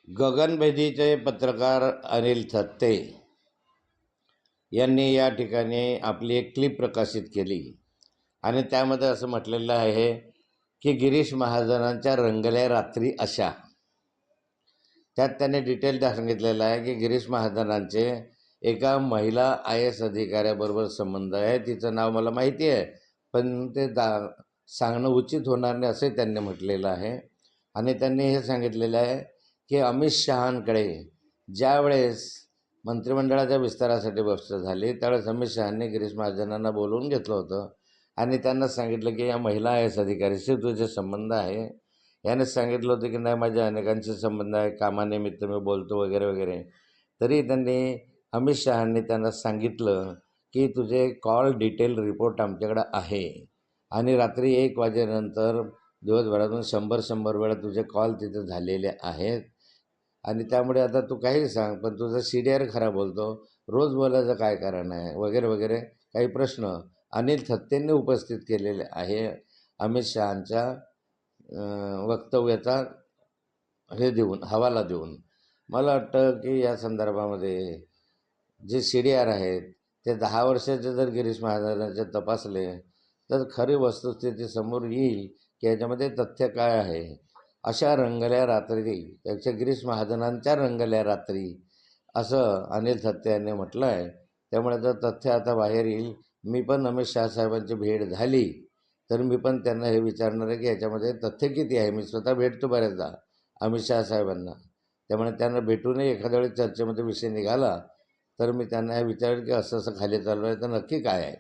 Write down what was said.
गगनभेदीचे पत्रकार अनिल थत्ते यांनी या ठिकाणी आपली एक क्लिप प्रकाशित केली आणि त्यामध्ये असं म्हटलेलं आहे की गिरीश महाजनांच्या रंगल्या रात्री अशा. त्यात त्याने डिटेल सांगितलेलं आहे की गिरीश महाजनांचे एका महिला IAS अधिकाऱ्याबरोबर संबंध आहे. तिचं नाव मला माहिती आहे, पण ते सांगणं उचित होणार नाही असे त्यांनी म्हटलेलं आहे. आणि त्यांनी हे सांगितलेलं आहे की अमित शहांकडे ज्यावेळेस मंत्रिमंडळाच्या विस्तारासाठी व्यवस्था झाली त्यावेळेस अमित शहांनी गिरीश महाजनांना बोलवून घेतलं होतं आणि त्यांना सांगितलं की या महिला IAS अधिकाऱ्याशी तुझे संबंध आहे. याने सांगितलं होतं की नाही, माझ्या अनेकांचे संबंध आहे, कामानिमित्त मी बोलतो वगैरे वगैरे. तरी त्यांनी अमित शहांनी त्यांना सांगितलं की तुझे कॉल डिटेल रिपोर्ट आमच्याकडे आहे आणि रात्री 1 वाजेनंतर दिवसभरातून 100 वेळा तुझे कॉल तिथे झालेले आहेत आणि त्यामुळे आता तू काही सांग, पण तुझा CDR खरा बोलतो, रोज बोलायचं काय कारण आहे वगैरे वगैरे काही प्रश्न अनिल थत्तेंनी उपस्थित केलेले आहे. अमित शहांच्या वक्तव्याचा हवाला देऊन मला वाटतं की या संदर्भामध्ये जे CDR आहेत ते 10 वर्षाचे जर गिरीश महाजनांचे तपासले तर खरी वस्तुस्थिती समोर येईल की याच्यामध्ये तथ्य काय आहे. अशा रंगल्या रात्री, त्याच्या गिरीश महाजनांच्या रंगल्या रात्री असं अनिल थत्ते यांनी म्हटलं आहे. त्यामुळे जर तथ्य आता बाहेर येईल. मी पण अमित शहा साहेबांची भेट झाली तर मी पण त्यांना हे विचारणार आहे की याच्यामध्ये तथ्य किती आहे. मी स्वतः भेटतो बऱ्याचदा अमित शहा साहेबांना, त्यामुळे त्यांना भेटूनही एखाद्या वेळेस चर्चेमध्ये विषय निघाला तर मी त्यांना हे विचारेल की असं असं खाली चालू आहे तर नक्की काय आहे.